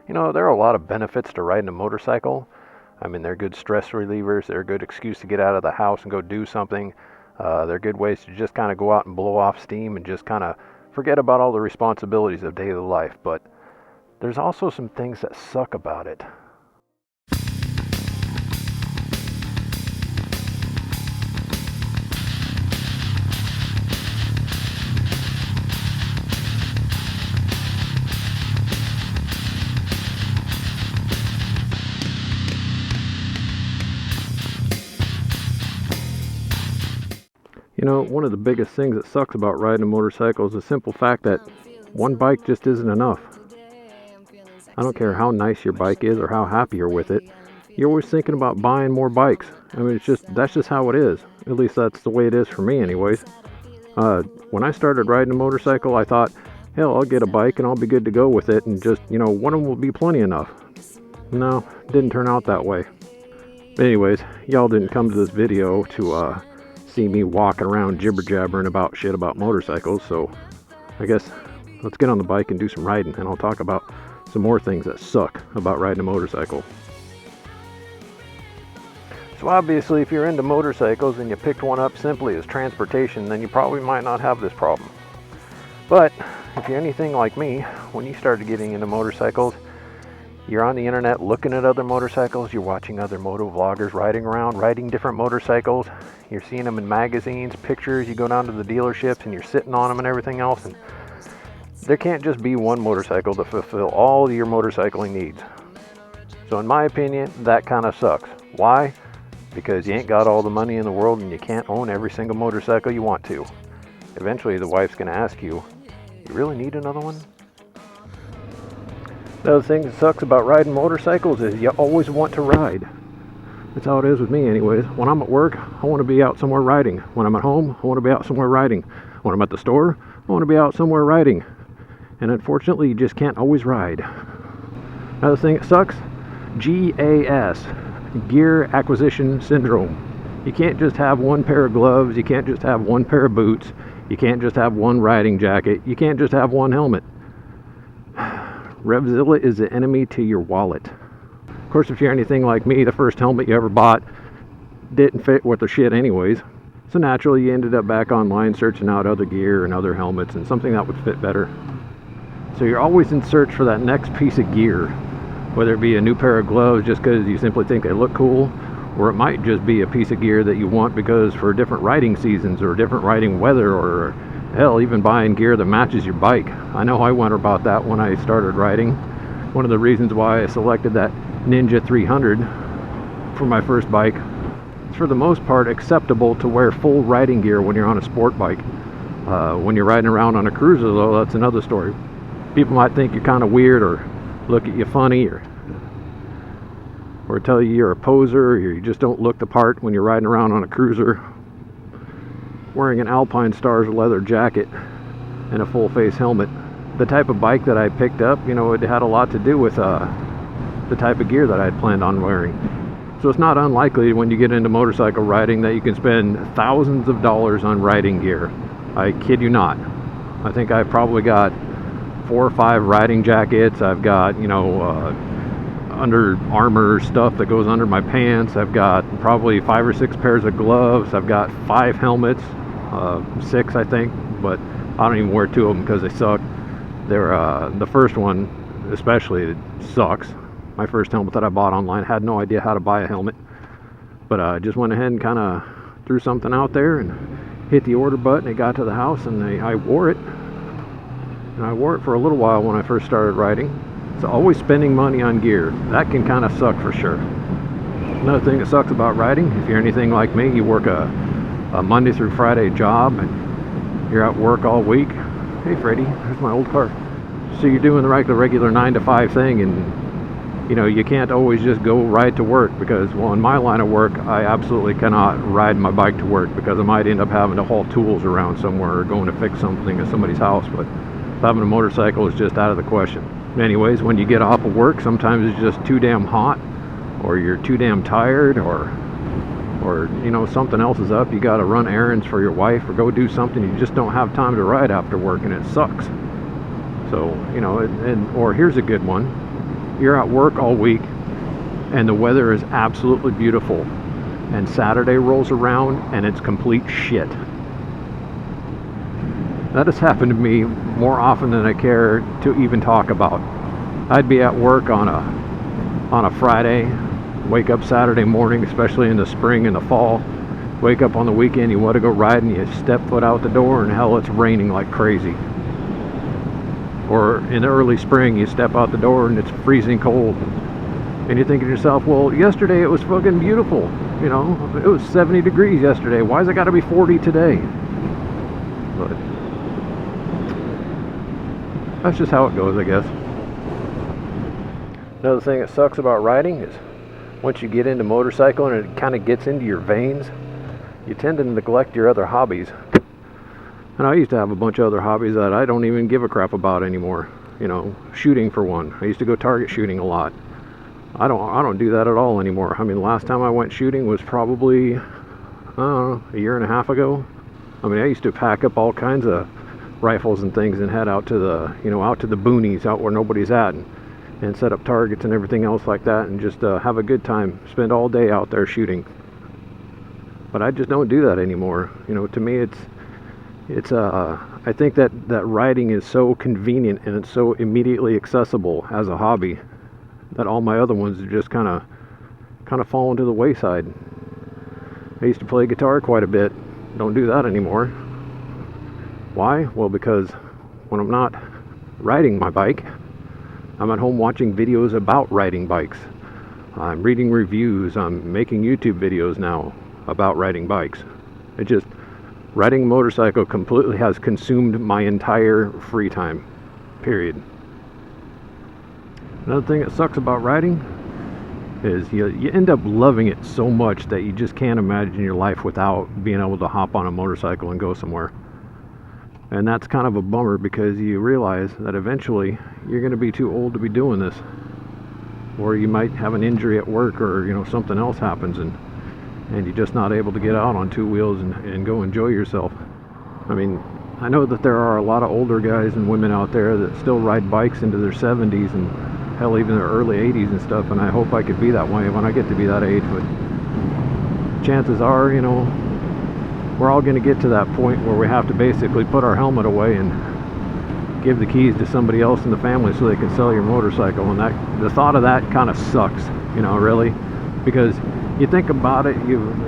You know, there are a lot of benefits to riding a motorcycle. I mean, they're good stress relievers. They're a good excuse to get out of the house and go do something. They're good ways to just kind of go out and blow off steam and just kind of forget about all the responsibilities of daily life. But there's also some things that suck about it. You know, one of the biggest things that sucks about riding a motorcycle is the simple fact that one bike just isn't enough. I don't care how nice your bike is or how happy you're with it. You're always thinking about buying more bikes. I mean, that's just how it is. At least that's the way it is for me anyways. When I started riding a motorcycle, I thought, hell, I'll get a bike and I'll be good to go with it, and just, one of them will be plenty enough. No, it didn't turn out that way. But anyways, y'all didn't come to this video to see me walking around jibber-jabbering about shit about motorcycles, so I guess let's get on the bike and do some riding, and I'll talk about some more things that suck about riding a motorcycle. So obviously, if you're into motorcycles and you picked one up simply as transportation, then you probably might not have this problem. But if you're anything like me, when you started getting into motorcycles, you're on the internet looking at other motorcycles, you're watching other moto vloggers riding around, riding different motorcycles, you're seeing them in magazines, pictures, you go down to the dealerships and you're sitting on them and everything else, and there can't just be one motorcycle to fulfill all your motorcycling needs. So in my opinion, that kind of sucks. Why? Because you ain't got all the money in the world and you can't own every single motorcycle you want to. Eventually the wife's going to ask you, you really need another one? The other thing that sucks about riding motorcycles is you always want to ride. That's how it is with me anyways. When I'm at work, I want to be out somewhere riding. When I'm at home, I want to be out somewhere riding. When I'm at the store, I want to be out somewhere riding. And unfortunately, you just can't always ride. Another thing that sucks, GAS, Gear Acquisition Syndrome. You can't just have one pair of gloves, you can't just have one pair of boots, you can't just have one riding jacket, you can't just have one helmet. Revzilla is the enemy to your wallet. Of course, if you're anything like me, the first helmet you ever bought didn't fit with the shit anyways. So naturally, you ended up back online searching out other gear and other helmets and something that would fit better. So you're always in search for that next piece of gear, whether it be a new pair of gloves just because you simply think they look cool, or it might just be a piece of gear that you want because for different riding seasons or different riding weather, or hell, even buying gear that matches your bike. I know I went about that when I started riding. One of the reasons why I selected that Ninja 300 for my first bike, it's for the most part acceptable to wear full riding gear when you're on a sport bike. When you're riding around on a cruiser though, that's another story. People might think you're kind of weird or look at you funny or tell you you're a poser, or you just don't look the part when you're riding around on a cruiser wearing an Alpine Stars leather jacket and a full face helmet. The type of bike that I picked up, it had a lot to do with the type of gear that I had planned on wearing. So it's not unlikely when you get into motorcycle riding that you can spend thousands of dollars on riding gear. I kid you not. I think I've probably got 4 or 5 riding jackets. I've got, under armor stuff that goes under my pants. I've got probably 5 or 6 pairs of gloves. I've got 5 helmets, 6 I think, but I don't even wear 2 of them because they suck. They're the first one especially, it sucks. My first helmet that I bought online, had no idea how to buy a helmet, but I just went ahead and kind of threw something out there and hit the order button. It got to the house and I wore it, and I wore it for a little while when I first started riding. So always spending money on gear, that can kind of suck for sure. Another thing that sucks about riding, if you're anything like me, you work a Monday through Friday job and you're at work all week. Hey Freddy, there's my old car. So you're doing the regular 9 to 5 thing, and you can't always just go ride to work because, well, in my line of work, I absolutely cannot ride my bike to work because I might end up having to haul tools around somewhere or going to fix something at somebody's house. But having a motorcycle is just out of the question. Anyways, when you get off of work, sometimes it's just too damn hot, or you're too damn tired, or something else is up. You got to run errands for your wife or go do something. You just don't have time to ride after work, and it sucks. So or here's a good one. you're at work all week and the weather is absolutely beautiful, and Saturday rolls around and it's complete shit. That has happened to me more often than I care to even talk about. I'd be at work on a Friday, wake up Saturday morning, especially in the spring and the fall, wake up on the weekend, you want to go ride, and you step foot out the door and hell, it's raining like crazy. Or in the early spring, you step out the door and it's freezing cold. And you think to yourself, well, yesterday it was fucking beautiful. You know, it was 70 degrees yesterday. Why's it got to be 40 today? But that's just how it goes, I guess. Another thing that sucks about riding is once you get into motorcycling and it kind of gets into your veins, you tend to neglect your other hobbies. And I used to have a bunch of other hobbies that I don't even give a crap about anymore. You know, shooting for one. I used to go target shooting a lot. I don't do that at all anymore. I mean, last time I went shooting was probably, I don't know, a year and a half ago. I mean, I used to pack up all kinds of rifles and things and head out to the, you know, out to the boonies, out where nobody's at, and set up targets and everything else like that, and just have a good time, spend all day out there shooting. But I just don't do that anymore. You know, to me, I think that riding is so convenient and it's so immediately accessible as a hobby that all my other ones are just kind of fallen to the wayside. I used to play guitar quite a bit. Don't do that anymore. Why? Well, because when I'm not riding my bike, I'm at home watching videos about riding bikes. I'm reading reviews. I'm making YouTube videos now about riding bikes. It just, riding a motorcycle completely has consumed my entire free time, period. Another thing that sucks about riding is you end up loving it so much that you just can't imagine your life without being able to hop on a motorcycle and go somewhere. And that's kind of a bummer, because you realize that eventually you're going to be too old to be doing this, or you might have an injury at work, or you know, something else happens and you're just not able to get out on two wheels and go enjoy yourself. I mean, I know that there are a lot of older guys and women out there that still ride bikes into their 70s and hell, even their early 80s and stuff, and I hope I could be that way when I get to be that age. But chances are, you know, we're all going to get to that point where we have to basically put our helmet away and give the keys to somebody else in the family so they can sell your motorcycle. And that, the thought of that kind of sucks, you know, really, because you think about it,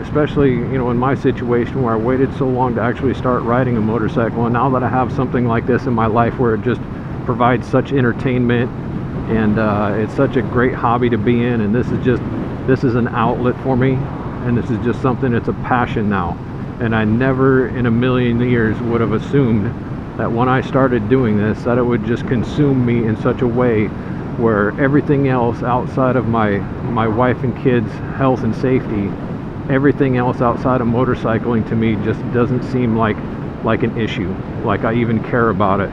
especially, you know, in my situation where I waited so long to actually start riding a motorcycle, and now that I have something like this in my life where it just provides such entertainment, and it's such a great hobby to be in, and this is an outlet for me, and this is just something that's a passion now. And I never in a million years would have assumed that when I started doing this, that it would just consume me in such a way where everything else outside of my wife and kids' health and safety, everything else outside of motorcycling to me just doesn't seem like an issue, like I even care about it.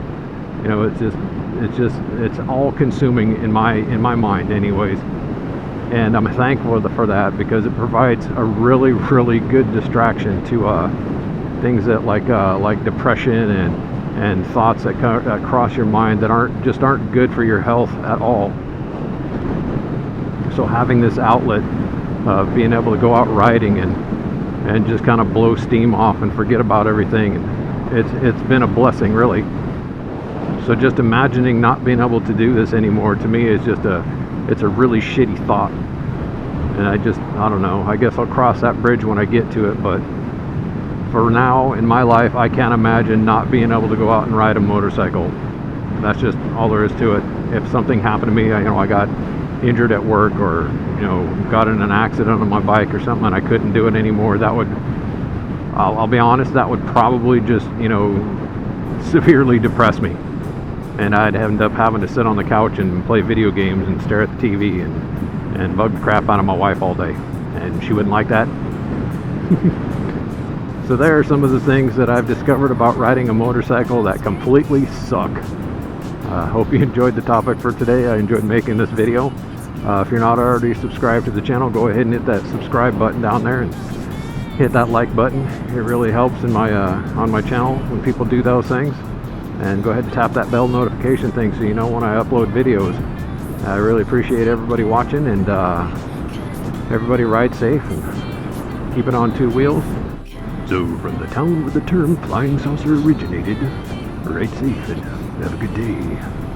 You know, it's all consuming in my mind anyways. And I'm thankful for that, because it provides a really, really good distraction to things that like depression and thoughts that cross your mind that aren't good for your health at all. So having this outlet of being able to go out riding and just kind of blow steam off and forget about everything, it's been a blessing, really. So just imagining not being able to do this anymore, to me, is just it's a really shitty thought. And I don't know, I guess I'll cross that bridge when I get to it, but for now in my life, I can't imagine not being able to go out and ride a motorcycle. That's just all there is to it. If something happened to me, I got injured at work, or you know, got in an accident on my bike or something, and I couldn't do it anymore, that would, I'll be honest, that would probably just, you know, severely depress me. And I'd end up having to sit on the couch and play video games and stare at the TV and bug the crap out of my wife all day. And she wouldn't like that. So there are some of the things that I've discovered about riding a motorcycle that completely suck. Hope you enjoyed the topic for today. I enjoyed making this video. If you're not already subscribed to the channel, go ahead and hit that subscribe button down there and hit that like button. It really helps in my on my channel when people do those things. And go ahead and tap that bell notification thing so you know when I upload videos. I really appreciate everybody watching, and everybody ride safe and keep it on two wheels. So, from the town where the term flying saucer originated, ride safe and have a good day.